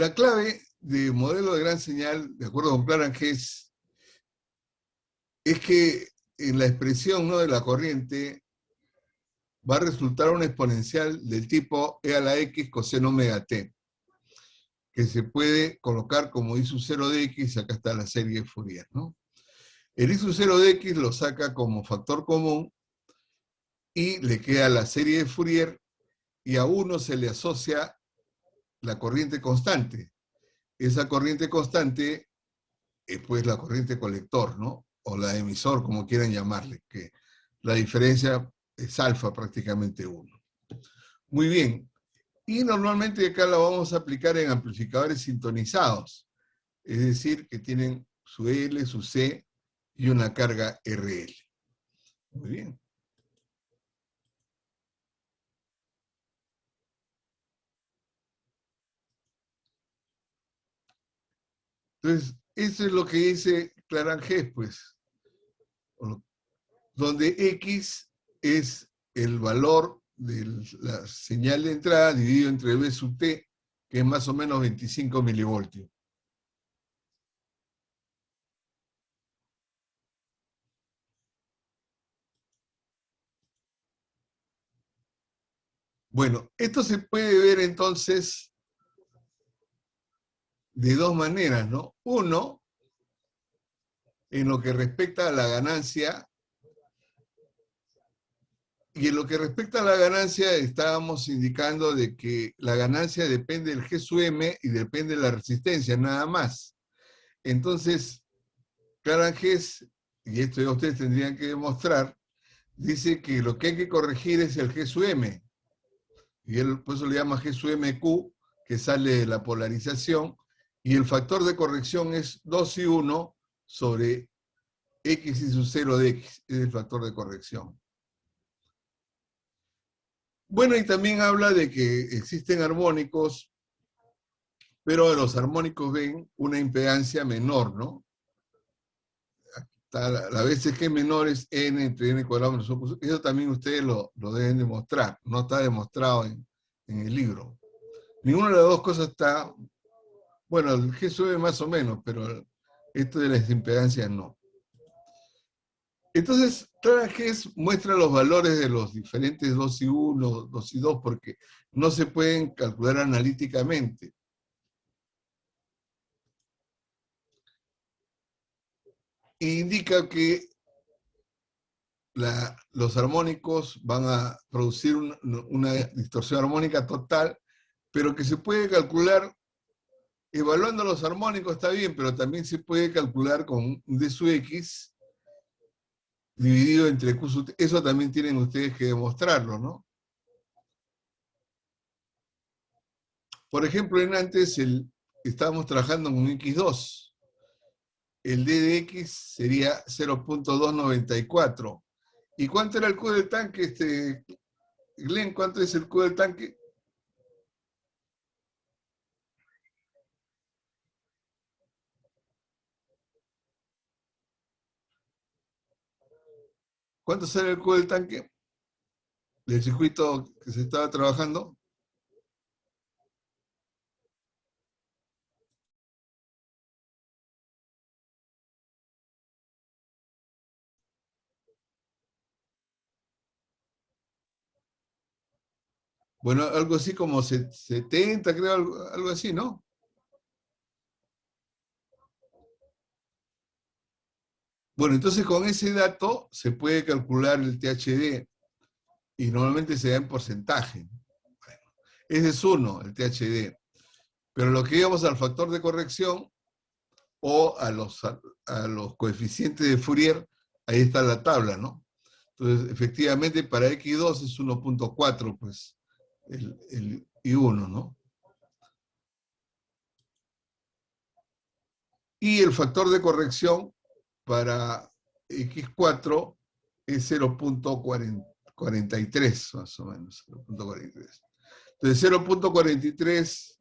La clave de modelo de gran señal, de acuerdo con Claranger, es que en la expresión, ¿no?, de la corriente va a resultar una exponencial del tipo e a la x coseno omega t, que se puede colocar como I sub 0 de x, acá está la serie de Fourier, ¿no? El I sub 0 de x lo saca como factor común y le queda la serie de Fourier, y a uno se le asocia la corriente constante. Esa corriente constante es pues la corriente colector, ¿no? O la emisor, como quieran llamarle, que la diferencia es alfa, prácticamente 1. Muy bien. Y normalmente acá la vamos a aplicar en amplificadores sintonizados, es decir, que tienen su L, su C y una carga RL. Muy bien. Entonces, eso es lo que dice Claranger, pues, donde X es el valor de la señal de entrada dividido entre B sub T, que es más o menos 25 milivoltios. Bueno, esto se puede ver entonces de dos maneras, ¿no? Uno, en lo que respecta a la ganancia, y en lo que respecta a la ganancia estábamos indicando de que la ganancia depende del G sub M y depende de la resistencia, nada más. Entonces, Claranger, y esto ya ustedes tendrían que demostrar, dice que lo que hay que corregir es el G sub M, y él por eso le llama G sub MQ, que sale de la polarización, y el factor de corrección es 2 y 1 sobre X y sub 0 de X, es el factor de corrección. Bueno, y también habla de que existen armónicos, pero los armónicos ven una impedancia menor, ¿no? La veces G menor es N entre N cuadrado menos 1. Eso también ustedes lo deben demostrar, no está demostrado en el libro. Ninguna de las dos cosas está, bueno, el G sube más o menos, pero esto de las impedancias no. Entonces, Claranger muestra los valores de los diferentes 2 y 1, 2 y 2, porque no se pueden calcular analíticamente. E indica que los armónicos van a producir una distorsión armónica total, pero que se puede calcular, evaluando los armónicos está bien, pero también se puede calcular con un D sub X dividido entre Q sub T. Eso también tienen ustedes que demostrarlo, ¿no? Por ejemplo, antes estábamos trabajando con X2. El D de X sería 0.294. ¿Y cuánto era el Q del tanque, Glenn? ¿Cuánto es el Q del tanque? ¿Cuánto sale el Q del tanque del circuito que se estaba trabajando? Bueno, algo así como 70, creo, algo así, ¿no? Bueno, entonces con ese dato se puede calcular el THD y normalmente se da en porcentaje. Bueno, ese es 1, el THD. Pero lo que íbamos al factor de corrección o a los coeficientes de Fourier, ahí está la tabla, ¿no? Entonces, efectivamente, para X2 es 1.4, pues, el I1, ¿no? Y el factor de corrección para X4 es 0.43, más o menos, 0.43. Entonces, 0.43,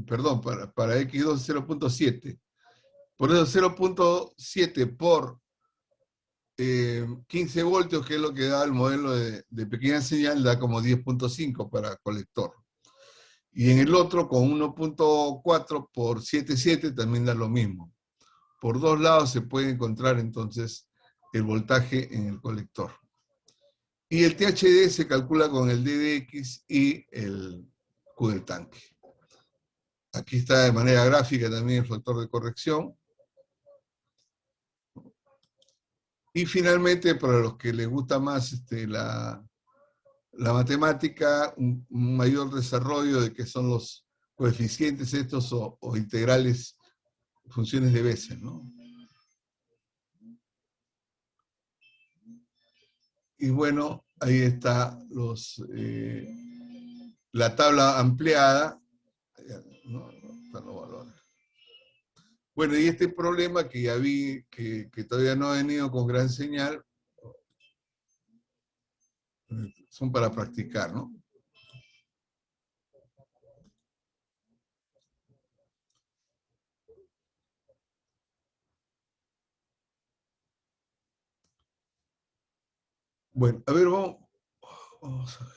perdón, para X2 es 0.7. Por eso 0.7 por 15 voltios, que es lo que da el modelo de pequeña señal, da como 10.5 para colector. Y en el otro, con 1.4 por 7,7 también da lo mismo. Por dos lados se puede encontrar entonces el voltaje en el colector. Y el THD se calcula con el DDX y el Q del tanque. Aquí está de manera gráfica también el factor de corrección. Y finalmente, para los que les gusta más la matemática, un mayor desarrollo de qué son los coeficientes estos o integrales, funciones de Bessel, ¿no? Y bueno, ahí está la tabla ampliada, ¿no? Están los valores. Bueno, y este problema que ya vi que todavía no ha venido con gran señal, son para practicar, ¿no? Bueno, a ver, vamos a ver.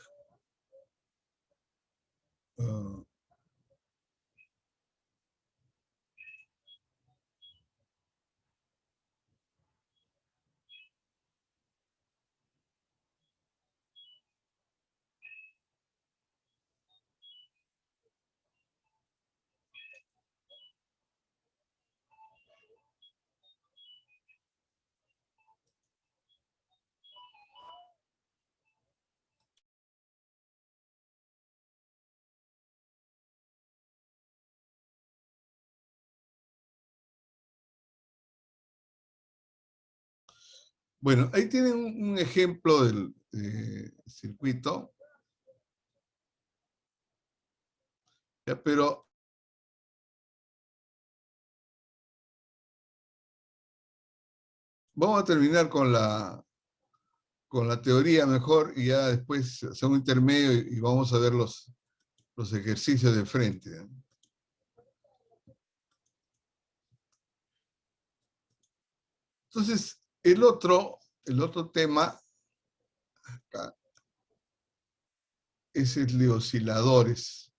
Bueno, ahí tienen un ejemplo del circuito, ya, pero vamos a terminar con la teoría mejor y ya después hacer un intermedio y vamos a ver los ejercicios de frente, ¿no? Entonces, el otro tema acá es el de osciladores.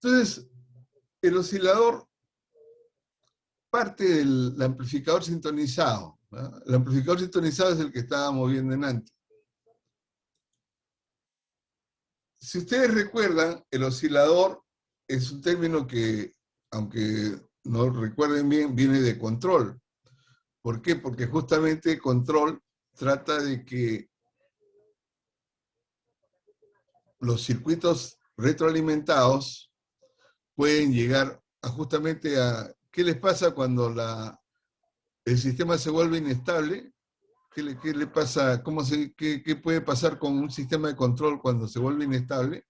Entonces, el oscilador parte del amplificador sintonizado, ¿no? El amplificador sintonizado es el que estábamos viendo en antes. Si ustedes recuerdan, el oscilador es un término que, aunque no recuerden bien, viene de control. ¿Por qué? Porque justamente control trata de que los circuitos retroalimentados pueden llegar justamente a... ¿Qué les pasa cuando el sistema se vuelve inestable? ¿Qué le pasa? ¿Qué puede pasar con un sistema de control cuando se vuelve inestable?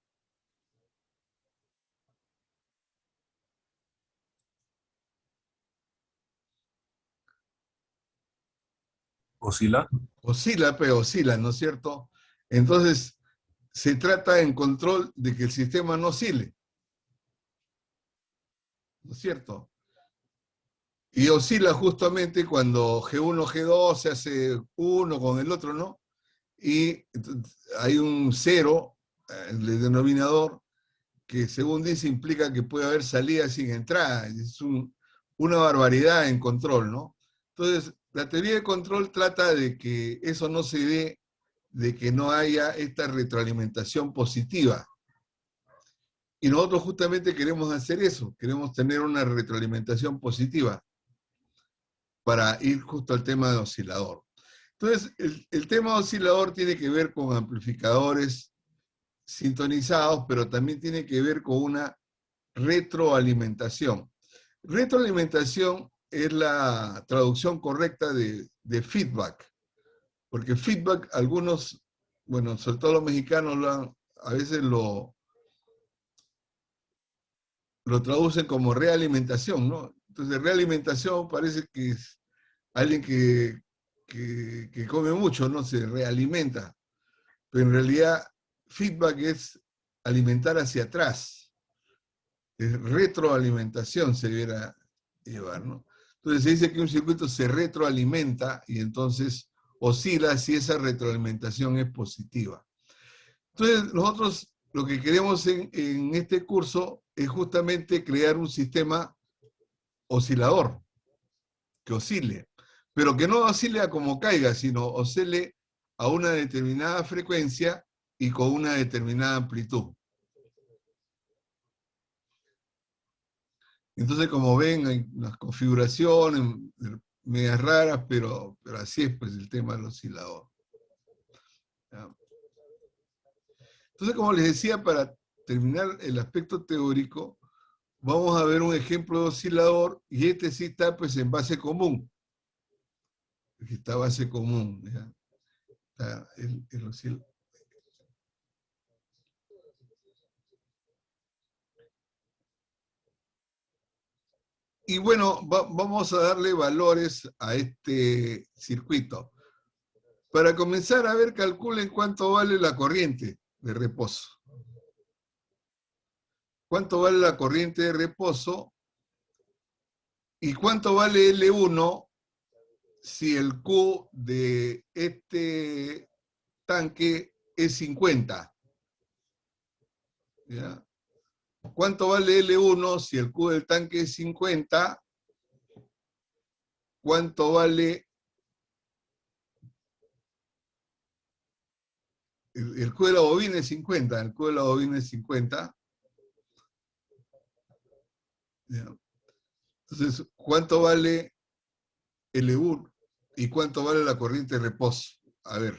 Oscila. Oscila, pero oscila, ¿no es cierto? Entonces, se trata en control de que el sistema no oscile, ¿no es cierto? Y oscila justamente cuando G1, G2 se hace uno con el otro, ¿no? Y hay un cero, el denominador, que según dice implica que puede haber salida sin entrada. Es una barbaridad en control, ¿no? Entonces, la teoría de control trata de que eso no se dé, de que no haya esta retroalimentación positiva. Y nosotros justamente queremos hacer eso, queremos tener una retroalimentación positiva para ir justo al tema de oscilador. Entonces, el tema de oscilador tiene que ver con amplificadores sintonizados, pero también tiene que ver con una retroalimentación. Retroalimentación es la traducción correcta de feedback, porque feedback algunos, bueno, sobre todo los mexicanos a veces lo traducen como realimentación, ¿no? Entonces, realimentación parece que es alguien que come mucho, ¿no? Se realimenta. Pero en realidad, feedback es alimentar hacia atrás. Es retroalimentación se debiera llevar, ¿no? Entonces se dice que un circuito se retroalimenta y entonces oscila si esa retroalimentación es positiva. Entonces, nosotros lo que queremos en este curso es justamente crear un sistema oscilador, que oscile, pero que no oscile a como caiga, sino oscile a una determinada frecuencia y con una determinada amplitud. Entonces, como ven, hay unas configuraciones medias raras, pero así es pues el tema del oscilador. ¿Ya? Entonces, como les decía, para terminar el aspecto teórico, vamos a ver un ejemplo de oscilador, y este sí está pues en base común. Aquí está base común. ¿Ya? Está el oscilador. Y bueno, vamos a darle valores a este circuito. Para comenzar, a ver, calculen cuánto vale la corriente de reposo. ¿Cuánto vale la corriente de reposo? ¿Y cuánto vale L1 si el Q de este tanque es 50? ¿Ya? ¿Cuánto vale L1 si el Q del tanque es 50? ¿Cuánto vale el Q de la bobina? Es 50. El Q de la bobina es 50. ¿Ya? Entonces, ¿cuánto vale L1? ¿Y cuánto vale la corriente de reposo? A ver.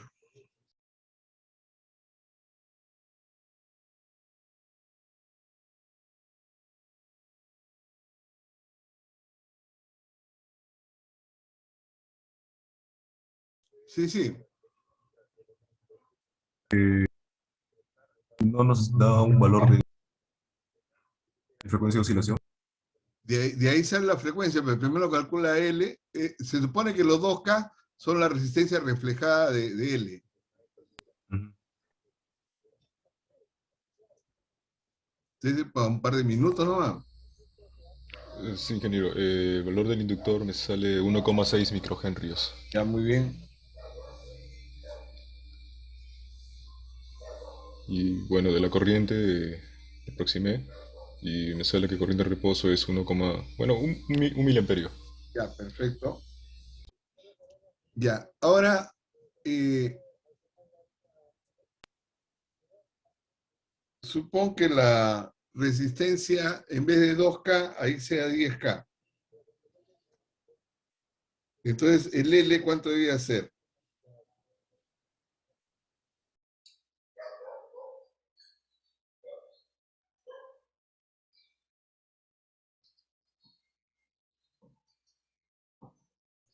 Sí, sí. No nos da un valor de frecuencia de oscilación. De ahí sale la frecuencia, pero primero calcula L. Se supone que los 2K son la resistencia reflejada de L. Ujú. Entonces, para un par de minutos nomás. Sí, ingeniero. El valor del inductor me sale 1,6 microhenrios. Ya, muy bien. Y bueno, de la corriente aproximé y me sale que corriente de reposo es 1, bueno, un miliamperio. Ya, perfecto. Ya, ahora, eh, supón que la resistencia, en vez de 2K, ahí sea 10K. Entonces, el L, ¿cuánto debía ser?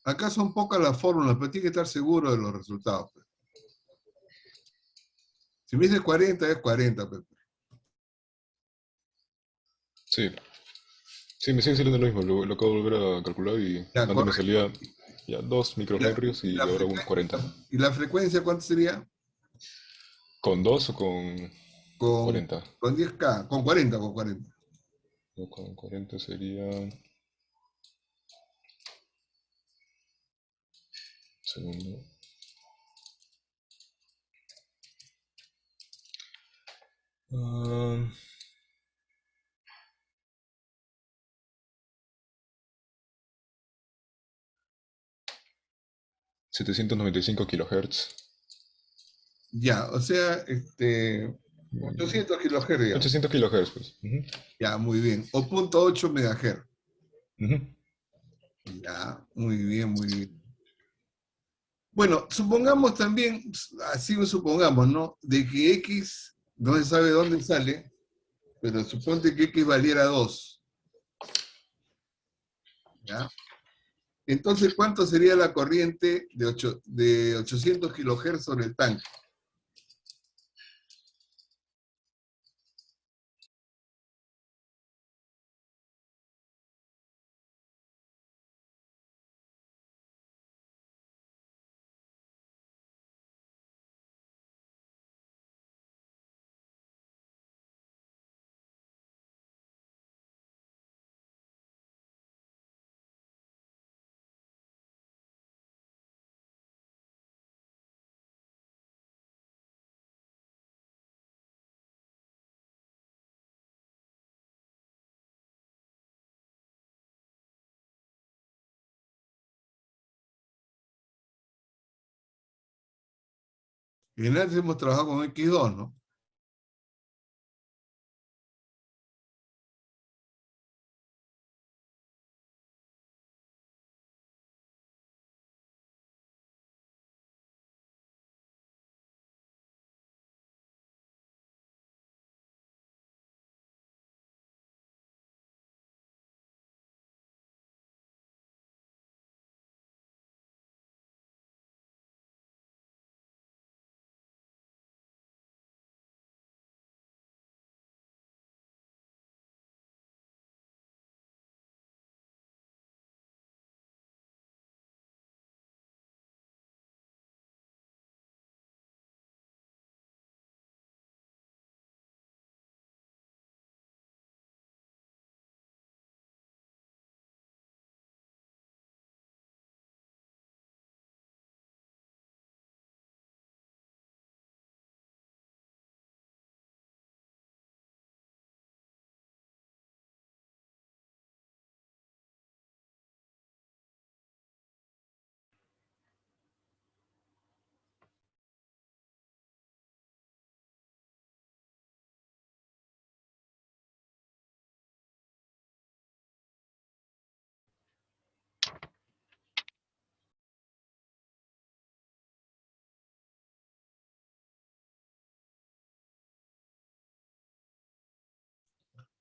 Acá son pocas las fórmulas, pero tiene que estar seguro de los resultados, pues. Si me dices 40, es 40, pues. Sí, sí, me sigue saliendo lo mismo. Lo acabo de volver a calcular y Ya, antes me correcto. salía ya 2 ¿Y la, microhenrios y y la ahora un frecuencia, 40. y la frecuencia cuánto sería? ¿Con 2 o con Con, 40? con 10K, con 40, con 40. No, con 40 sería... Segundo. Ah, 795 kilohertz. Ya, o sea, 800 kilohertz, digamos. 800 kilohertz, pues. Ujú, Ya, muy bien. O 0,8 megahertz. ujú. Ya, muy bien, muy bien. Bueno, supongamos también, así lo supongamos, ¿no? De que X no se sabe dónde sale, pero suponte que X valiera 2. ¿Ya? Entonces, ¿cuánto sería la corriente de 800 kilohertz sobre el tanque? En antes hemos trabajado con X2, ¿no?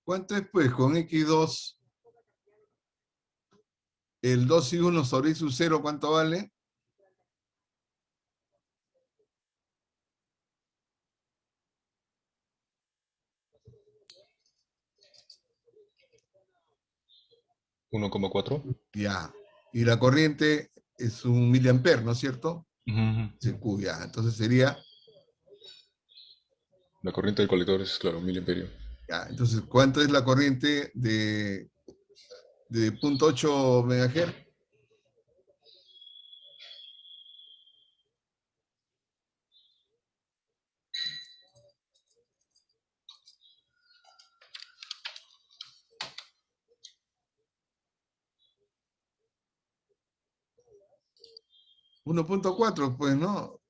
¿Cuánto es, pues, con X2, el 2 y 1 sobre I sub 0, cuánto vale? Uno coma cuatro. Ya. Y la corriente es un miliamper, ¿no es cierto? Ujú. CQ, ya. Entonces sería, La corriente del colector es, claro, 1000 amperios. ya. Entonces, ¿cuánto es la corriente de 0.8 megahertz? 1.4, pues, ¿no?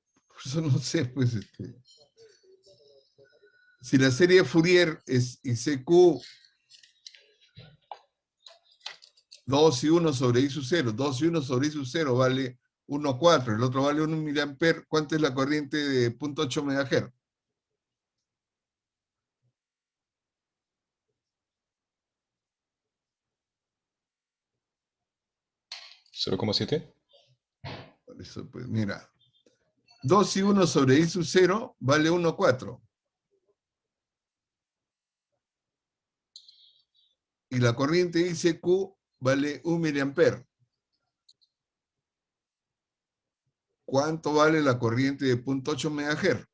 Eso no sé, pues, si la serie Fourier es ICQ 2 y 1 sobre I sub 0, 2 y 1 sobre I sub 0 vale 1,4, el otro vale 1 miliamper, ¿cuánto es la corriente de 0.8 megahertz? 0,7. Por eso, pues, mira, 2 y 1 sobre I sub 0 vale 1,4. Y la corriente ICQ vale 1 miliamper. ¿Cuánto vale la corriente de 0.8 megahertz?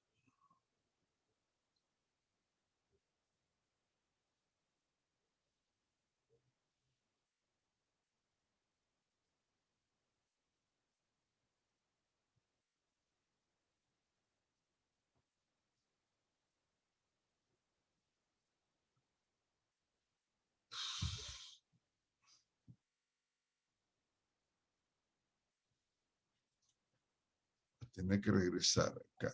Tendré que regresar acá.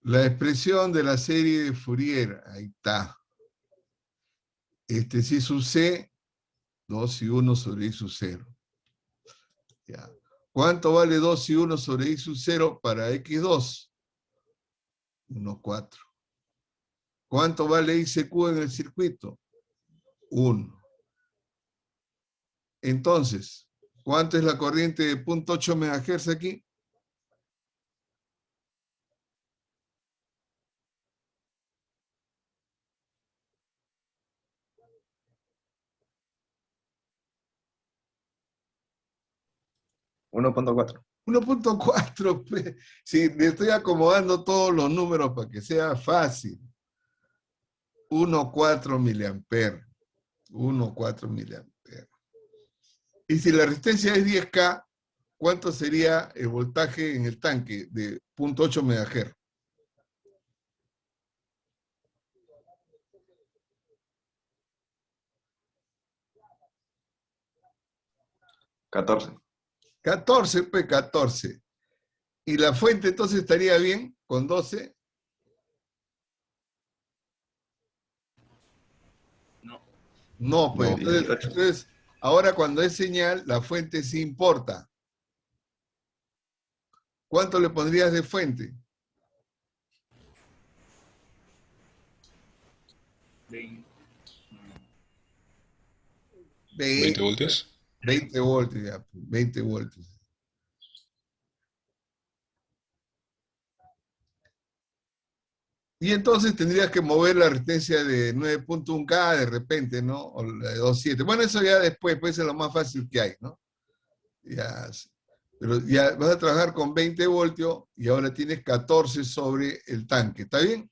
La expresión de la serie de Fourier, ahí está. Si sub C, 2 y 1 sobre I sub 0. Ya. ¿Cuánto vale 2 y 1 sobre I sub 0 para X2? 1,4. ¿Cuánto vale ICQ en el circuito? 1. Entonces, ¿cuánto es la corriente de 0.8 MHz aquí? 1.4. 1,4. Pues. Sí, le estoy acomodando todos los números para que sea fácil. 1,4 miliamperes. 1,4 miliamperes. Y si la resistencia es 10K, ¿cuánto sería el voltaje en el tanque de 0.8 MHz? $14. 14, pues 14. ¿Y la fuente entonces estaría bien con 12? No, pues No, entonces, 18. ahora cuando es señal, la fuente sí importa. ¿Cuánto le pondrías de fuente? 20 voltios. 20 voltios, ya, 20 voltios. Y entonces tendrías que mover la resistencia de 9.1K de repente, ¿no? O la de 2.7. Bueno, eso ya después, pues es lo más fácil que hay, ¿no? Ya, pero ya vas a trabajar con 20 voltios y ahora tienes 14 sobre el tanque. ¿Está bien?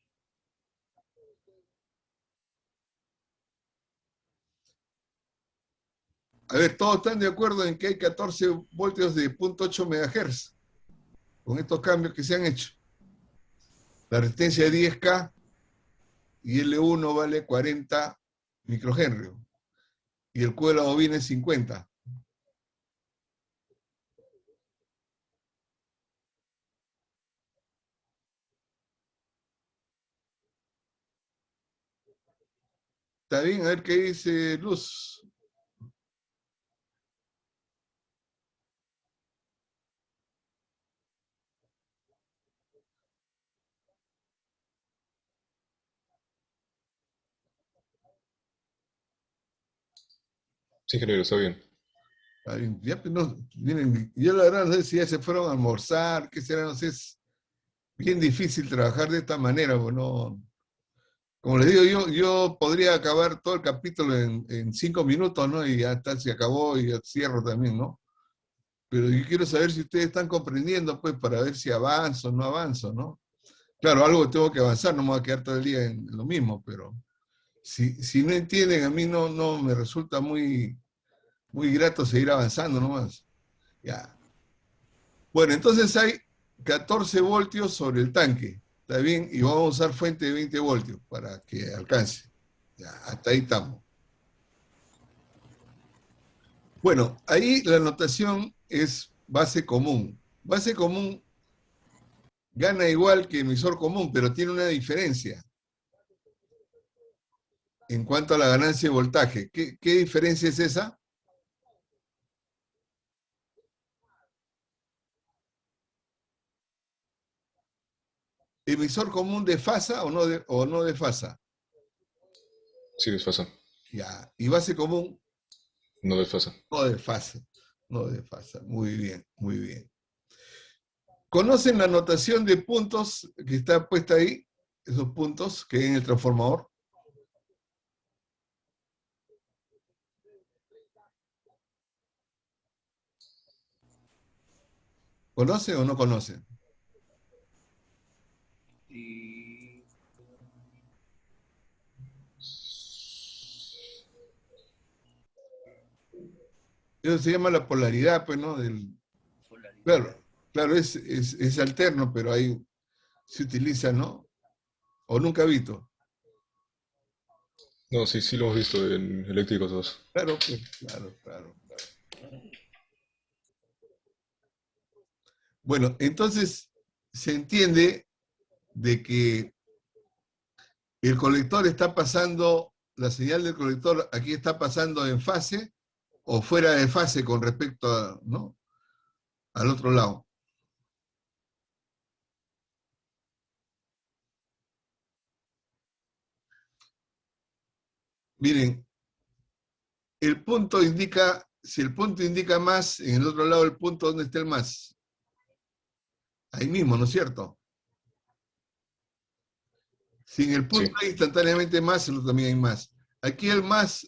A ver, ¿todos están de acuerdo en que hay 14 voltios de 0.8 MHz con estos cambios que se han hecho? La resistencia de 10K y L1 vale 40 microhenrios y el Q de la bobina es 50. ¿Está bien? A ver qué dice Luz. Sí, ingeniero, está bien. Está bien. Ya, pues, no, miren, yo la verdad no sé si ya se fueron a almorzar, qué será, no sé, es bien difícil trabajar de esta manera, pues no. Como les digo, yo podría acabar todo el capítulo en 5 minutos, ¿no? Y ya está, se acabó y ya cierro también, ¿no? Pero yo quiero saber si ustedes están comprendiendo, pues, para ver si avanzo o no avanzo, ¿no? Claro, algo tengo que avanzar, no me voy a quedar todo el día en lo mismo, pero si no entienden, a mí no me resulta muy grato seguir avanzando nomás. Ya. Bueno, entonces hay 14 voltios sobre el tanque, ¿está bien? Y vamos a usar fuente de 20 voltios para que alcance. Ya, hasta ahí estamos. Bueno, ahí la notación es base común. Base común gana igual que emisor común, pero tiene una diferencia en cuanto a la ganancia de voltaje. ¿Qué diferencia es esa? ¿Emisor común desfasa o no desfasa? Sí, desfasa. Ya. ¿Y base común? No desfasa. No desfasa. No desfasa. Muy bien, muy bien. ¿Conocen la notación de puntos que está puesta ahí? Esos puntos que hay en el transformador. ¿Conocen o no conocen? Eso se llama la polaridad, pues, ¿no? Claro, claro, es alterno, pero ahí se utiliza, ¿no? O nunca he visto. No, sí, sí lo hemos visto en Eléctricos 2. Claro, pues, claro, claro, claro. Bueno, entonces se entiende de que el colector está pasando, la señal del colector aquí está pasando en fase o fuera de fase con respecto a, ¿no? Al otro lado. Miren, el punto indica, si el punto indica más, en el otro lado el punto, ¿dónde está el más? Ahí mismo, ¿no es cierto? Si en el punto Sí, hay instantáneamente más, en el otro también hay más. Aquí el más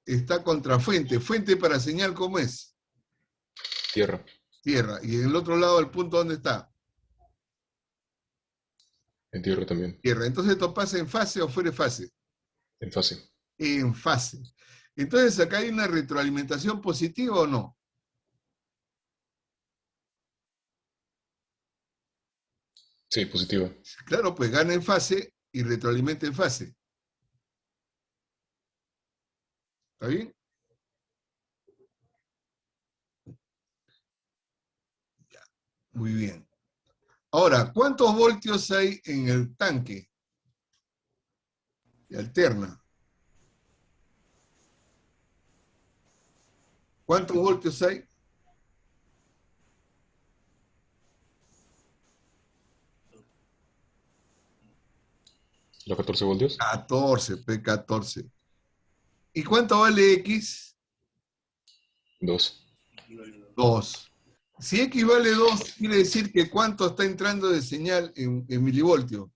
está contra fuente. Fuente para señal, ¿cómo es? tierra, Tierra. Y en el otro lado el punto, ¿dónde está? en tierra también, Tierra. Entonces, ¿esto pasa en fase o fuera de fase? en fase. En fase. Entonces, ¿acá hay una retroalimentación positiva o no? Sí, positiva. Claro, pues gana en fase y retroalimenta en fase. ¿Está bien? Muy bien. Ahora, ¿cuántos voltios hay en el tanque? Y alterna. ¿Cuántos voltios hay? ¿Los 14 voltios? 14, P14. ¿Y cuánto vale X? 2. 2. Si X vale 2, quiere decir que ¿cuánto está entrando de señal en milivoltios?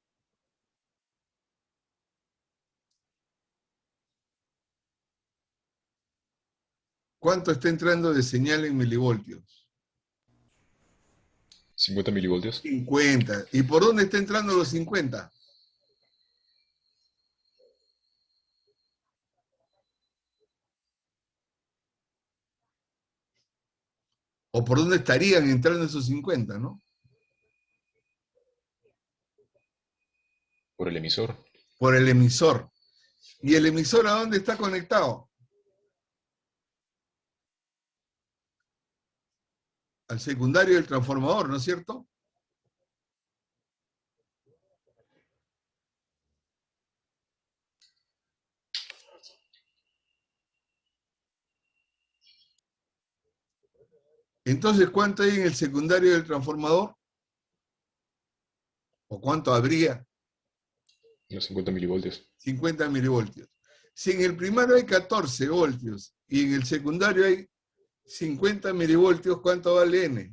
¿Cuánto está entrando de señal en milivoltios? 50 milivoltios. 50. ¿Y por dónde está entrando los 50? ¿O por dónde estarían entrando esos 50, no? Por el emisor. Por el emisor. ¿Y el emisor a dónde está conectado? Al secundario del transformador, ¿no es cierto? Entonces, ¿cuánto hay en el secundario del transformador? ¿O cuánto habría? Los 50 milivoltios. 50 milivoltios. Si en el primario hay 14 voltios y en el secundario hay 50 milivoltios, ¿cuánto vale N?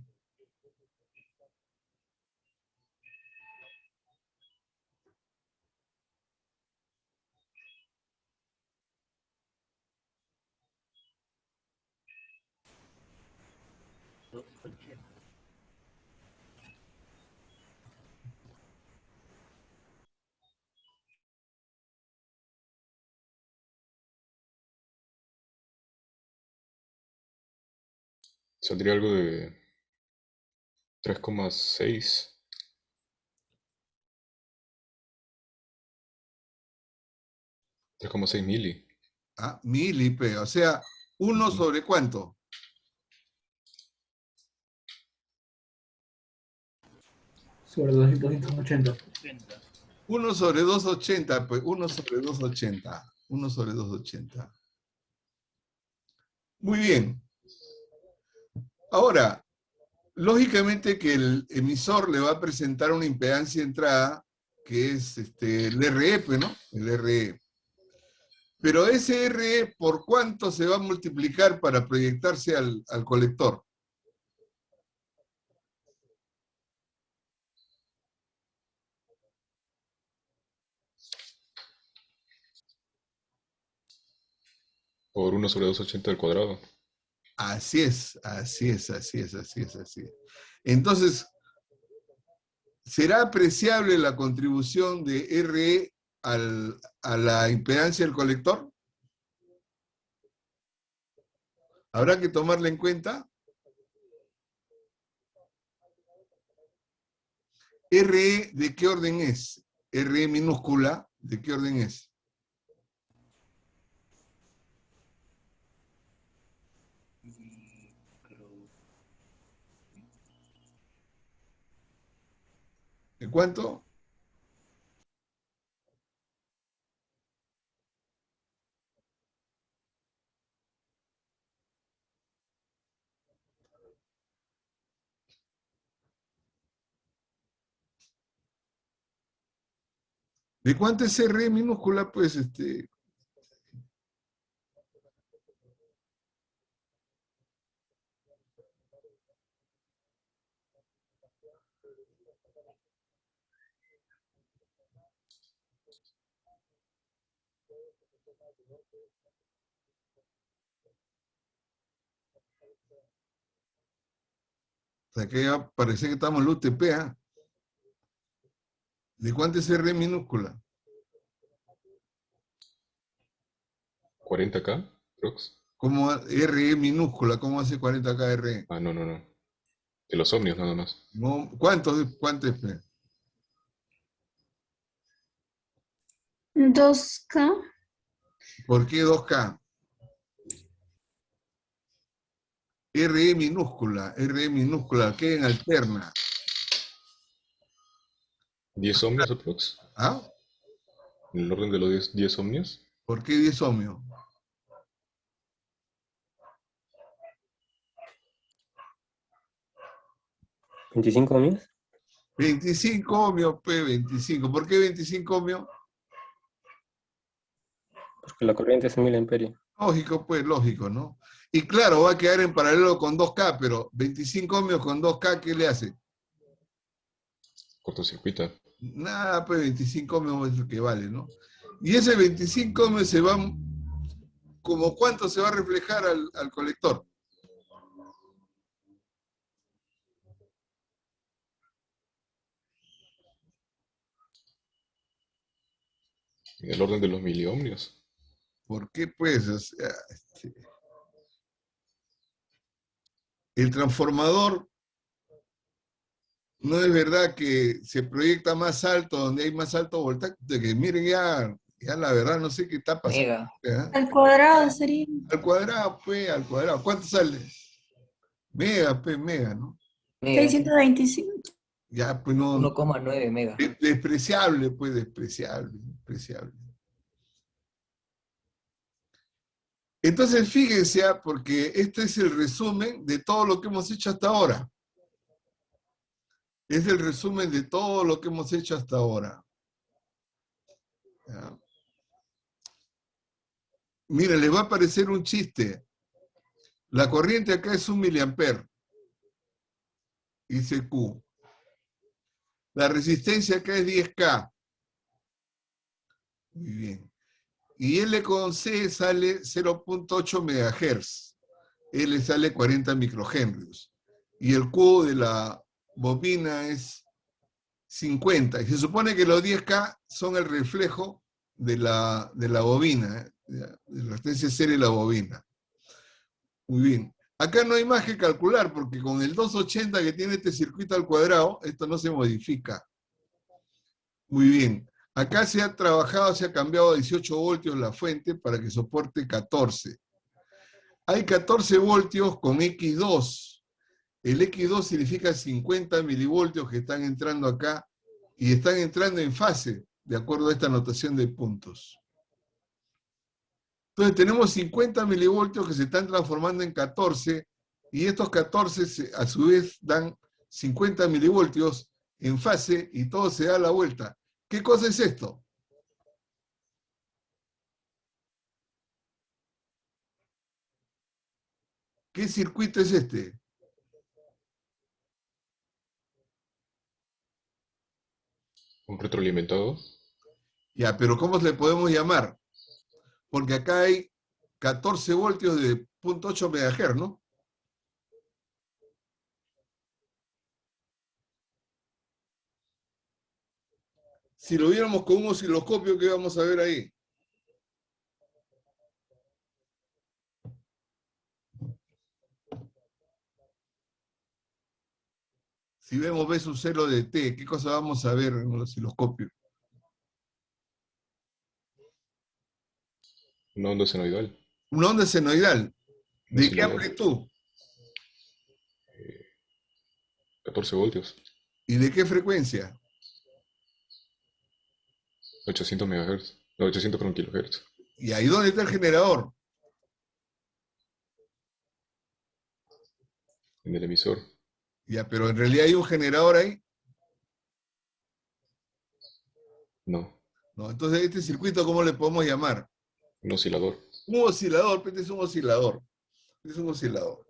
Saldría algo de 3,6. 3,6 mili. Ah, milipe, o sea, ¿1 Ujú. sobre cuánto? Sobre 280. 1 sobre 280, pues 1 sobre 280. 1 sobre 280. Muy bien. Ahora, lógicamente que el emisor le va a presentar una impedancia de entrada que es el RE, pues, ¿no? El RE. Pero ese RE, ¿por cuánto se va a multiplicar para proyectarse al colector? Por 1/280 al cuadrado. Así es, así es, así es, así es, así es. Entonces, ¿será apreciable la contribución de RE a la impedancia del colector? ¿Habrá que tomarla en cuenta? ¿RE de qué orden es? ¿RE minúscula de qué orden es? ¿De cuánto? ¿De cuánto es RE minúscula? Pues o sea, que ya parece que estamos en la UTP, ¿ah? ¿De cuánto es RE minúscula? 40K, prox. ¿Cómo RE minúscula? ¿Cómo hace 40 KR? Ah, no, no, no. De los ohmios nada más. No, ¿cuánto es? Pues? 2K. ¿Por qué 2K? RE minúscula, ¿qué en alterna? 10 ohmios aprox. ¿Ah? En el orden de los 10 ohmios. ¿Por qué 10 ohmios? ¿25 ohmios? 25 ohmios, pues 25. ¿Por qué 25 ohmios? Porque la corriente es en 1000 amperios. Lógico, pues, lógico, ¿no? Y claro, va a quedar en paralelo con 2K, pero 25 ohmios con 2K, ¿qué le hace? Cortocircuita. Nada, pues 25 ohmios es lo que vale, ¿no? Y ese 25 ohmios se va, ¿como cuánto se va a reflejar al colector? En el orden de los miliohmios. ¿Por qué, pues? O sea, el transformador no es verdad que se proyecta más alto, donde hay más alto voltaje, de que miren ya la verdad no sé qué está pasando. Mega. ¿Eh? Al cuadrado sería. Al cuadrado, pues, al cuadrado. ¿Cuánto sale? Mega, pues, mega, ¿no? Mega. 625. Ya, pues no, 1,9 mega. despreciable, pues, despreciable. Entonces, fíjense, porque este es el resumen de todo lo que hemos hecho hasta ahora. Es el resumen de todo lo que hemos hecho hasta ahora. ¿Ya? Mira, les va a parecer un chiste. La corriente acá es 1 miliamper. ICQ. La resistencia acá es 10K. Muy bien. Y L con C sale 0.8 MHz. L sale 40 microhenrios. Y el Q de la bobina es 50. Y se supone que los 10K son el reflejo de la bobina, de la resistencia serie de la bobina. Muy bien. Acá no hay más que calcular, porque con el 280 que tiene este circuito al cuadrado, esto no se modifica. Muy bien. Acá se ha trabajado, se ha cambiado a 18 voltios la fuente para que soporte 14. Hay 14 voltios con X2. El X2 significa 50 milivoltios que están entrando acá y están entrando en fase, de acuerdo a esta notación de puntos. Entonces tenemos 50 milivoltios que se están transformando en 14 y estos 14 a su vez dan 50 milivoltios en fase y todo se da la vuelta. ¿Qué cosa es esto? ¿Qué circuito es este? Un retroalimentado. Ya, pero ¿cómo le podemos llamar? Porque acá hay 14 voltios de 0.8 MHz, ¿no? Si lo viéramos con un osciloscopio, ¿qué vamos a ver ahí? Si vemos B sub 0 de T, ¿qué cosa vamos a ver en el osciloscopio? Una onda senoidal. Una onda senoidal. Un ¿De qué oscilador. amplitud? 14 voltios. ¿Y de qué frecuencia? 800 MHz. No, 800 kilohertz. ¿Y ahí dónde está el generador? En el emisor. Ya, pero en realidad hay un generador ahí. No. No, entonces este circuito, ¿cómo le podemos llamar? Un oscilador. Un oscilador, este es un oscilador. Este es un oscilador.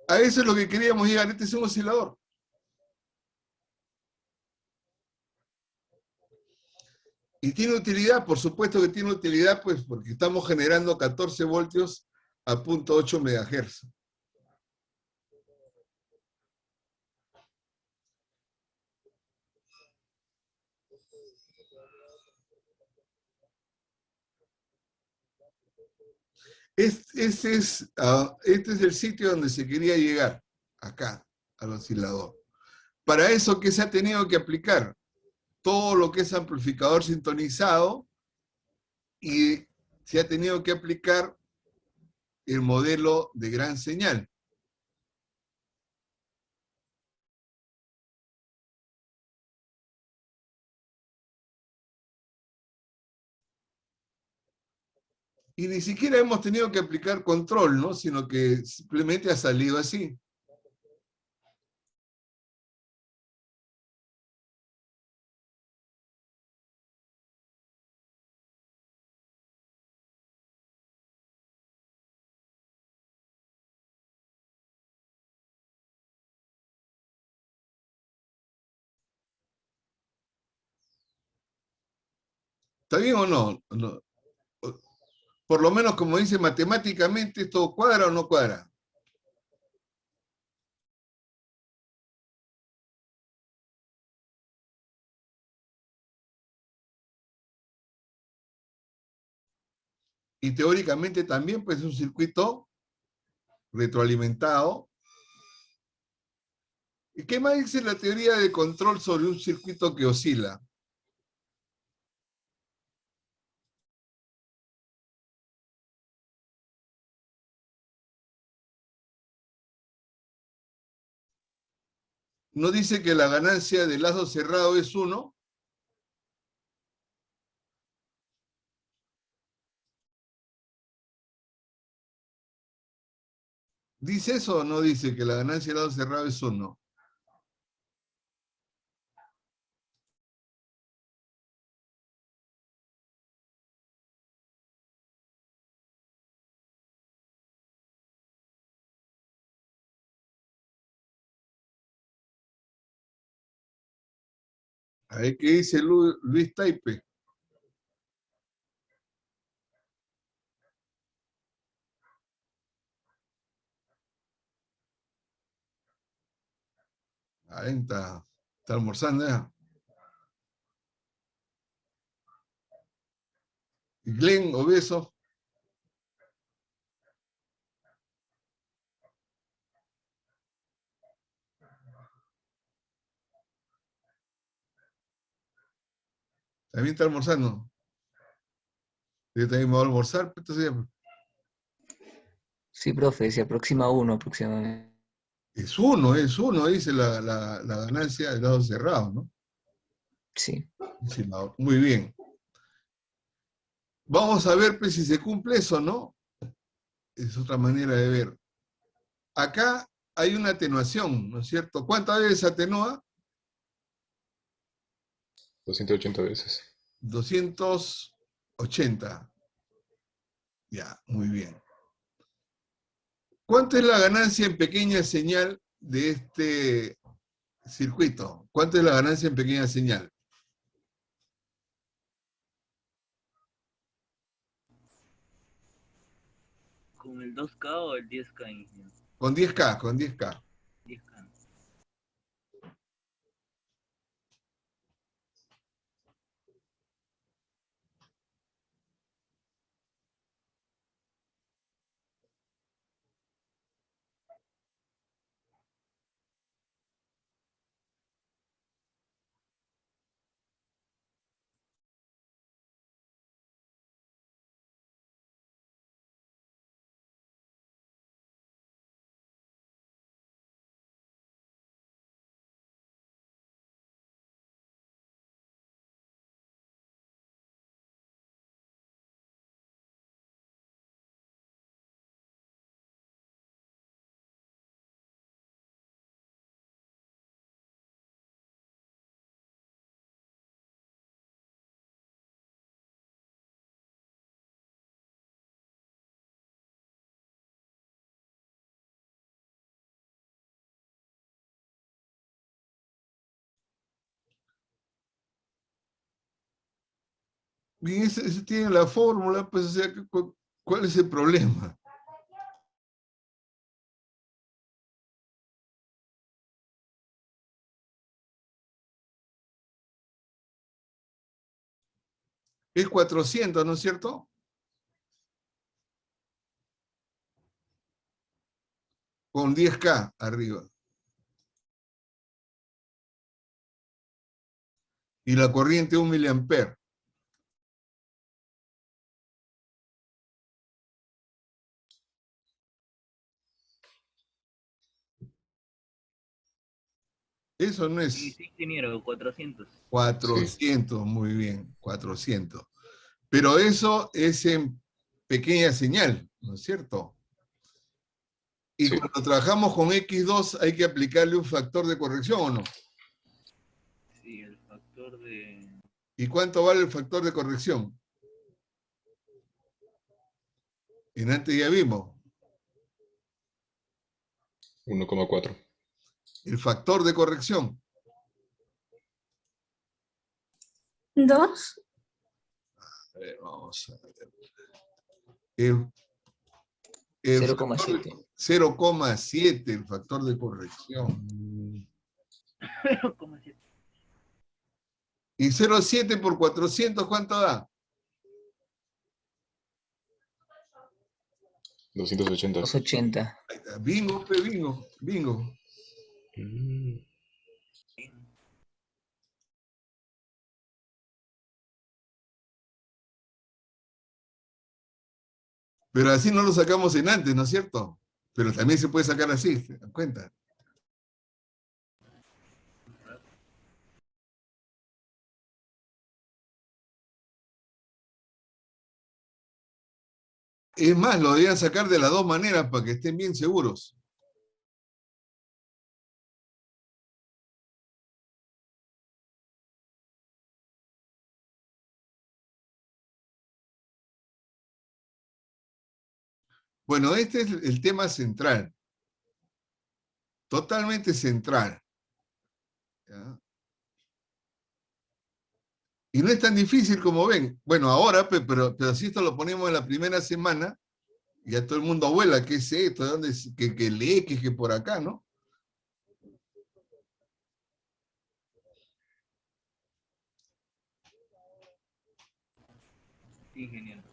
A eso es lo que queríamos llegar, este es un oscilador. ¿Y tiene utilidad? Por supuesto que tiene utilidad, pues porque estamos generando 14 voltios a 0.8 MHz. Este es el sitio donde se quería llegar, acá, al oscilador. Para eso, ¿qué se ha tenido que aplicar? todo lo que es amplificador sintonizado y se ha tenido que aplicar el modelo de gran señal. Y ni siquiera hemos tenido que aplicar control, ¿no? Sino que simplemente ha salido así. ¿Está bien o no? No. Por lo menos, como dice matemáticamente, ¿esto cuadra o no cuadra? Y teóricamente también, pues, es un circuito retroalimentado. ¿Y qué más dice la teoría de control sobre un circuito que oscila? ¿No dice que la ganancia del lazo cerrado es 1? ¿Dice eso o no dice que la ganancia del lado cerrado es 1? A ver qué dice Luis Taipe. Ahí está almorzando ya. Y Glenn, obeso. También está almorzando. Yo también me voy a almorzar, pues, entonces Sí, profe, se aproxima 1 aproximadamente. es uno, dice la ganancia del lado cerrado, ¿no? Sí. Sí, muy bien. Vamos a ver pues, si se cumple eso, ¿no? Es otra manera de ver. Acá hay una atenuación, ¿no es cierto? ¿Cuántas veces atenúa? 280 veces. 280. Ya, muy bien. ¿Cuánto es la ganancia en pequeña señal de este circuito? ¿Cuánto es la ganancia en pequeña señal? ¿Con el 2K o el 10K, ingeniero? Con 10K, con 10K. 10K. Bien, ese tiene la fórmula, pues, o sea, ¿cuál es el problema? Es 400, ¿no es cierto? Con 10K arriba. y la corriente 1 miliamper. Eso no Sí, es sí, ingeniero, 400. 400, muy bien, 400. Pero eso es en pequeña señal, ¿no es cierto? Y Sí. cuando trabajamos con X2 hay que aplicarle un factor de corrección, ¿o no? Sí, el factor de... ¿Y cuánto vale el factor de corrección? En antes ya vimos. 1,4. El factor de corrección. 2. A ver, vamos a ver. El 0,7. 0,7, el factor de corrección. ¿Cómo así? Y 0,7 por 400, ¿cuánto da? 280. 280. Ahí está. Bingo, pe, bingo, bingo. Mm. Pero así no lo sacamos en antes, ¿no es cierto? Pero también se puede sacar así, ¿se dan cuenta? Es más, lo debían sacar de las dos maneras para que estén bien seguros. Bueno, este es el tema central. Totalmente central. ¿Ya? Y no es tan difícil como ven. Bueno, ahora, pero si esto lo ponemos en la primera semana, ya todo el mundo abuela, ¿qué es esto? ¿De dónde es? Que lee, que por acá, ¿no? Sí, ingeniero.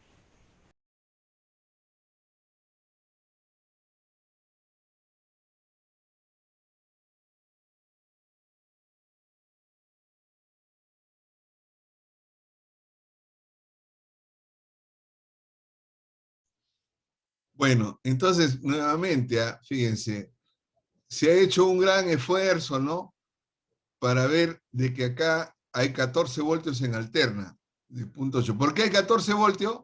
Bueno, entonces, nuevamente, fíjense, se ha hecho un gran esfuerzo, ¿no? Para ver de que acá hay 14 voltios en alterna, de punto 8. ¿Por qué hay 14 voltios?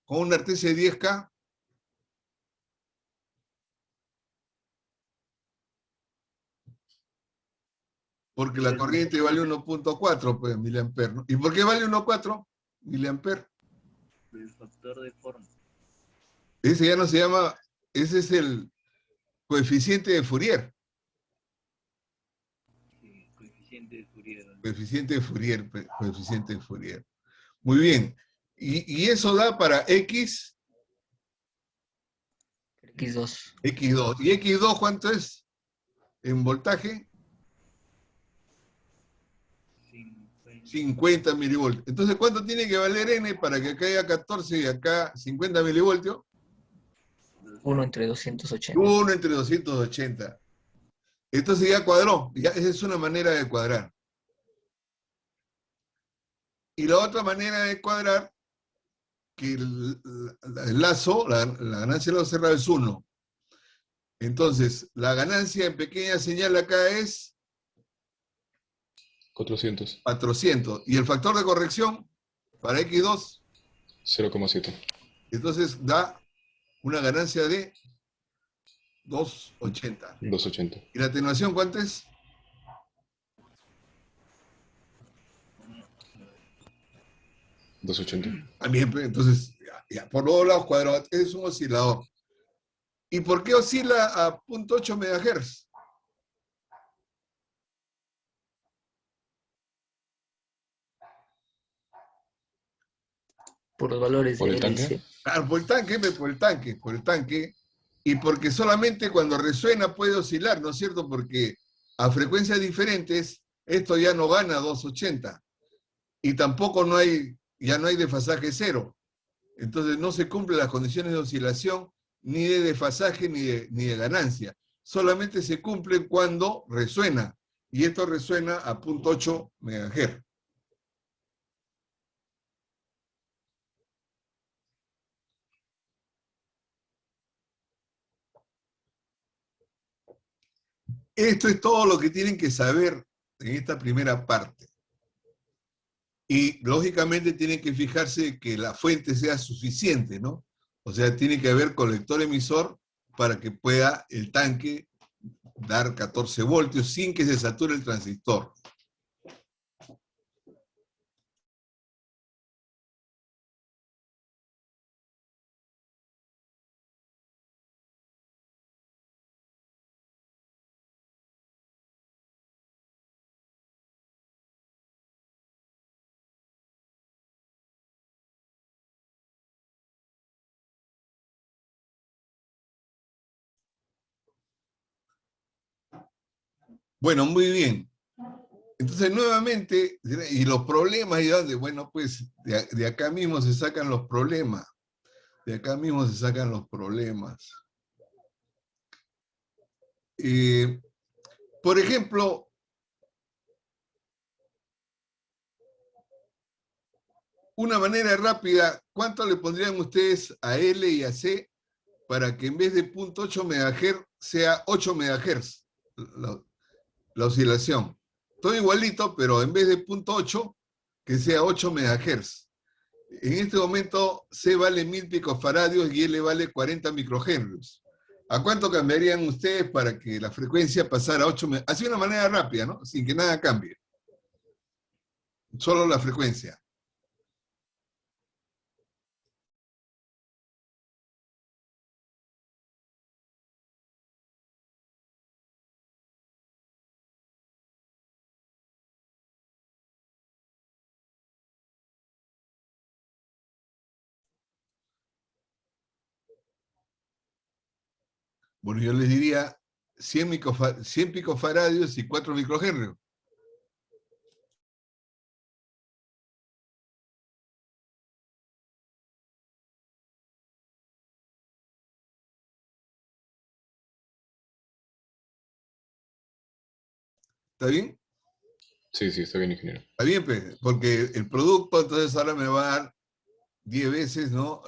Con una artesia de 10K. Porque la corriente vale 1,4 pues, miliamper, ¿no? ¿Y por qué vale 1,4 miliamper? El factor de forma. Ese ya no se llama, ese es el coeficiente de Fourier. Sí, coeficiente de Fourier. Coeficiente de Fourier, coeficiente de Fourier. Muy bien. Y eso da para X, X2. X2. ¿Y X2 cuánto es en voltaje? 50 milivoltios. Entonces, ¿cuánto tiene que valer N para que acá haya 14 y acá 50 milivoltios? 1 entre 280. 1 entre 280. Entonces ya cuadró. Ya, esa es una manera de cuadrar. Y la otra manera de cuadrar, que el lazo, la ganancia de lazo cerrado es 1. Entonces, la ganancia en pequeña señal acá es 400. 400. Y el factor de corrección para X2, 0,7. entonces da una ganancia de 280. 280. ¿Y la atenuación cuánto es? 280. También, pues, entonces, ya, por los lados cuadrados, es un oscilador. ¿Y por qué oscila a 0.8 MHz? Por los valores ¿Por de el tanque? LC. Claro, por el tanque, y porque solamente cuando resuena puede oscilar, ¿no es cierto? Porque a frecuencias diferentes, esto ya no gana 280, y tampoco ya no hay desfasaje cero. Entonces no se cumplen las condiciones de oscilación, ni de desfasaje, ni de ganancia. Solamente se cumplen cuando resuena, y esto resuena a 0.8 MHz. Esto es todo lo que tienen que saber en esta primera parte. Y lógicamente tienen que fijarse que la fuente sea suficiente, ¿no? O sea, tiene que haber colector emisor para que pueda el tanque dar 14 voltios sin que se sature el transistor. Bueno, muy bien. Entonces, nuevamente, y los problemas, y donde, bueno, pues de acá mismo se sacan los problemas. De acá mismo se sacan los problemas. Por ejemplo, una manera rápida, ¿cuánto le pondrían ustedes a L y a C para que en vez de 0.8 MHz sea 8 MHz la oscilación? Todo igualito, pero en vez de 0.8, que sea 8 MHz. En este momento C vale 1000 picofaradios y L vale 40 microhenrios. ¿A cuánto cambiarían ustedes para que la frecuencia pasara a 8 MHz? Así de una manera rápida, ¿no? Sin que nada cambie. Solo la frecuencia. Bueno, yo les diría 100 picofaradios y 4 microhenrios. ¿Está bien? Sí, sí, está bien, ingeniero. Está bien, pues, porque el producto entonces ahora me va a dar 10 veces, ¿no?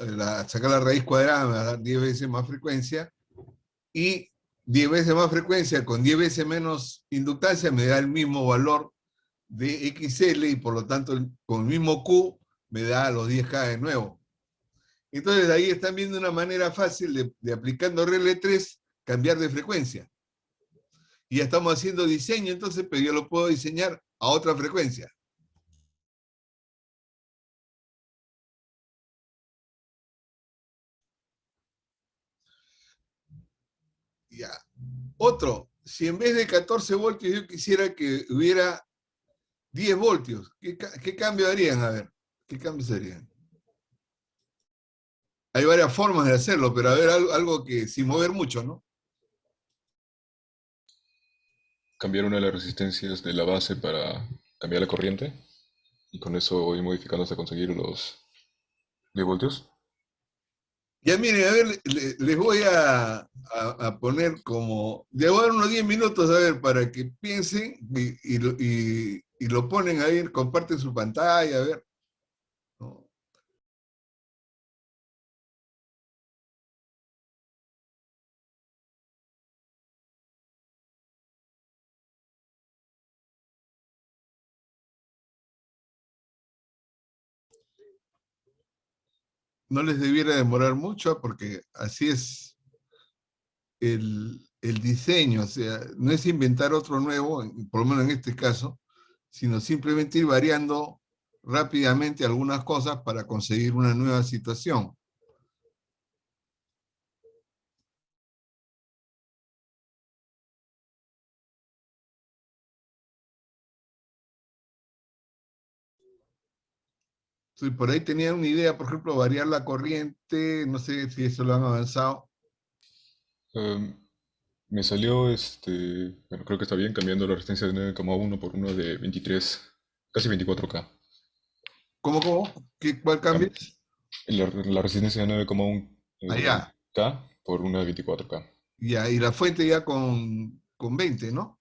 Sacar la raíz cuadrada me va a dar 10 veces más frecuencia, y 10 veces más frecuencia con 10 veces menos inductancia me da el mismo valor de XL, y por lo tanto con el mismo Q me da los 10K de nuevo. Entonces ahí están viendo una manera fácil de aplicando RL3 cambiar de frecuencia. Y ya estamos haciendo diseño, entonces, pero yo lo puedo diseñar a otra frecuencia. Ya. Otro, si en vez de 14 voltios yo quisiera que hubiera 10 voltios, ¿qué cambio harían? A ver, ¿qué cambios harían? Hay varias formas de hacerlo, pero a ver, algo que sin mover mucho, ¿no? Cambiar una de las resistencias de la base para cambiar la corriente. Y con eso voy modificando hasta conseguir los 10 voltios. Ya miren, a ver, les voy a poner como, les voy a dar unos 10 minutos, a ver, para que piensen y lo ponen ahí, comparten su pantalla, a ver. ¿No? No les debiera demorar mucho, porque así es el diseño, o sea, no es inventar otro nuevo, por lo menos en este caso, sino simplemente ir variando rápidamente algunas cosas para conseguir una nueva situación. Entonces, por ahí tenían una idea, por ejemplo, variar la corriente, no sé si eso lo han avanzado. Me salió, bueno, creo que está bien, cambiando la resistencia de 9,1 por una de 23, casi 24K. ¿Cómo? ¿Cuál Cam- cambias? La resistencia de 9,1 Allá, K por una de 24K. ya, y la fuente ya con 20, ¿no?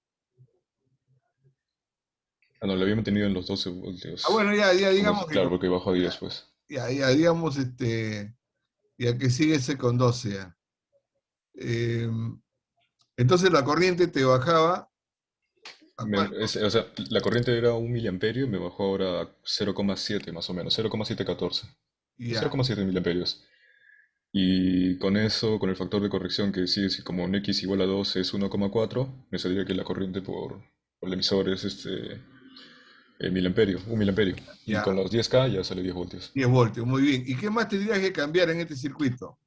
Ah, no, lo había mantenido en los 12 voltios. Ah, bueno, ya digamos que... Claro, porque bajó a 10, pues. Ya, digamos, ya que sigue ese con 12 ya. Entonces la corriente te bajaba ¿a cuánto? O sea, la corriente era 1 miliamperio y me bajó ahora a 0,7 más o menos, 0,714. Ya, 0,7 miliamperios. Y con eso, con el factor de corrección que sí es como un x igual a 2 es 1,4, me saldría que la corriente por el emisor es miliamperio, 1 miliamperio. Y ya, con los 10K ya sale 10 voltios. 10 voltios, muy bien. ¿Y qué más tendrías que cambiar en este circuito?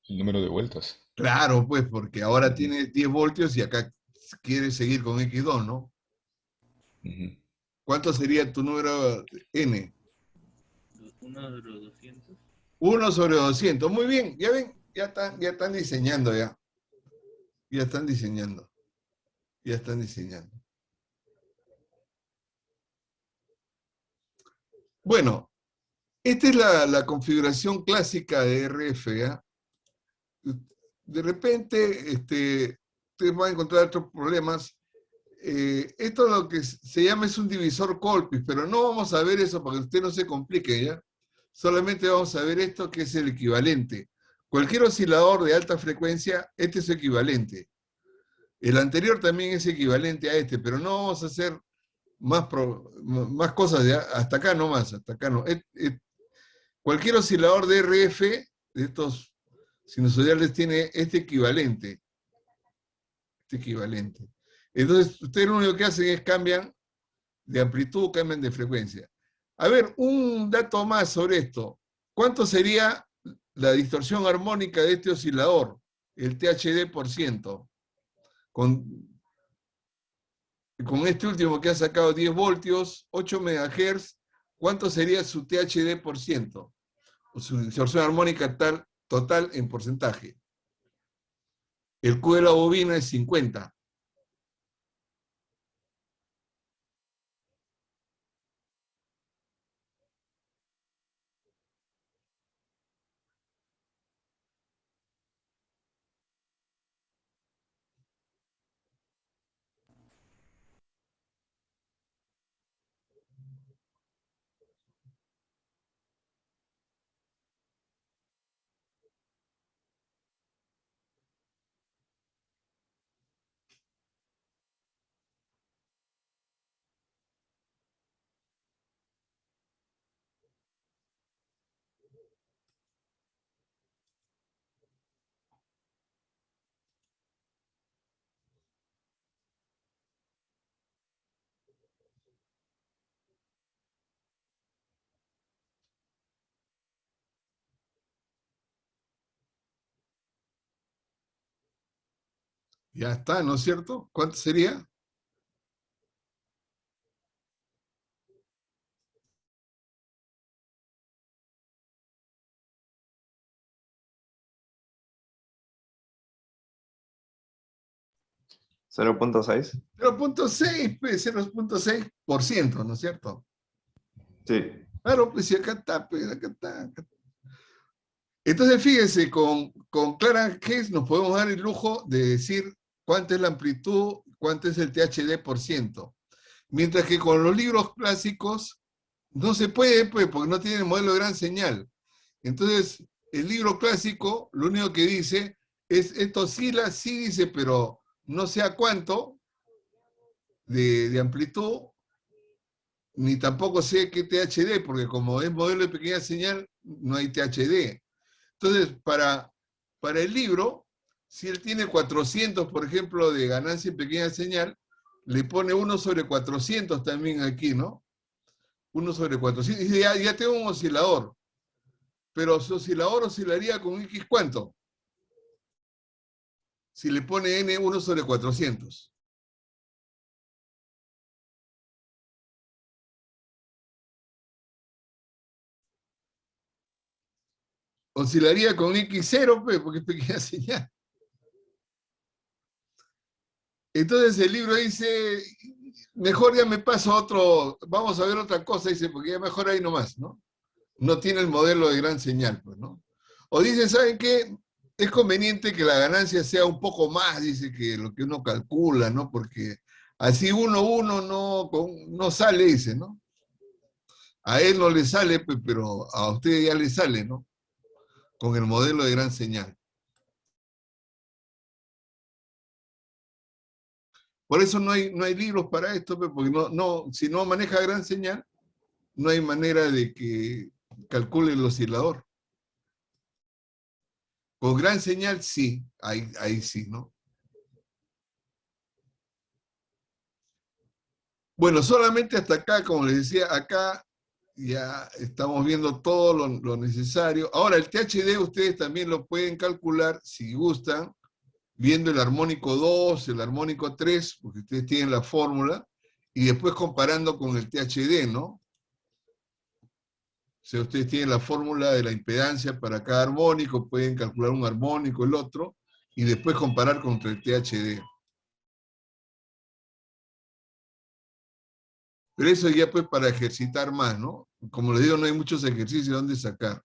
El número de vueltas. Claro, pues, porque ahora Ujú, tiene 10 voltios y acá quieres seguir con X2, ¿no? ujú. ¿Cuánto sería tu número N? 1/200. 1/200. Muy bien, ya ven, ya están diseñando ya. Ya están diseñando. Ya están diseñando. Bueno, esta es la configuración clásica de RF, ¿ya? De repente, ustedes van a encontrar otros problemas. Esto lo que se llama es un divisor Colpis, pero no vamos a ver eso para que usted no se complique, ¿ya? Solamente vamos a ver esto que es el equivalente. Cualquier oscilador de alta frecuencia, este es su equivalente. El anterior también es equivalente a este, pero no vamos a hacer más cosas hasta acá nomás, hasta acá no. Cualquier oscilador de RF, de estos sinusoidales, tiene este equivalente. Este equivalente. Entonces, ustedes lo único que hacen es cambian de amplitud, cambian de frecuencia. A ver, un dato más sobre esto. ¿Cuánto sería la distorsión armónica de este oscilador? El THD por ciento. Con este último que ha sacado 10 voltios, 8 megahertz, ¿cuánto sería su THD por ciento? O su distorsión armónica total en porcentaje. El Q de la bobina es 50. Ya está, ¿no es cierto? ¿Cuánto sería? 0.6. 0,6, pues 0,6%, ¿no es cierto? Sí. Claro, pues si acá está, pues acá está. Entonces, fíjense, con Clarence Case nos podemos dar el lujo de decir cuánta es la amplitud, cuánto es el THD por ciento. Mientras que con los libros clásicos no se puede, pues, porque no tienen modelo de gran señal. Entonces, el libro clásico lo único que dice es, esto oscila, sí dice, pero no sé a cuánto de amplitud, ni tampoco sé qué THD, porque como es modelo de pequeña señal, no hay THD. Entonces, para el libro, si él tiene 400, por ejemplo, de ganancia en pequeña señal, le pone 1/400 también aquí, ¿no? 1/400. Y dice, ya tengo un oscilador. Pero su oscilador oscilaría con X ¿cuánto? Si le pone N 1/400. Oscilaría con X0, pues, porque es pequeña señal. Entonces el libro dice, mejor ya me paso a otro, vamos a ver otra cosa, dice, porque ya mejor ahí nomás, ¿no? No tiene el modelo de gran señal, pues, ¿no? O dice, ¿saben qué? es conveniente que la ganancia sea un poco más, dice, que lo que uno calcula, ¿no? Porque así uno no sale, dice, ¿no? A él no le sale, pues, pero a usted ya le sale, ¿no? Con el modelo de gran señal. Por eso no hay libros para esto, pues, porque si no maneja gran señal, no hay manera de que calcule el oscilador. Con gran señal, sí, ahí sí, ¿no? Bueno, solamente hasta acá, como les decía, acá ya estamos viendo todo lo necesario. Ahora, el THD ustedes también lo pueden calcular, si gustan, viendo el armónico 2, el armónico 3, porque ustedes tienen la fórmula, y después comparando con el THD, ¿no? O sea, ustedes tienen la fórmula de la impedancia para cada armónico, pueden calcular un armónico, el otro, y después comparar contra el THD. Pero eso ya pues para ejercitar más, ¿no? Como les digo, no hay muchos ejercicios donde sacar.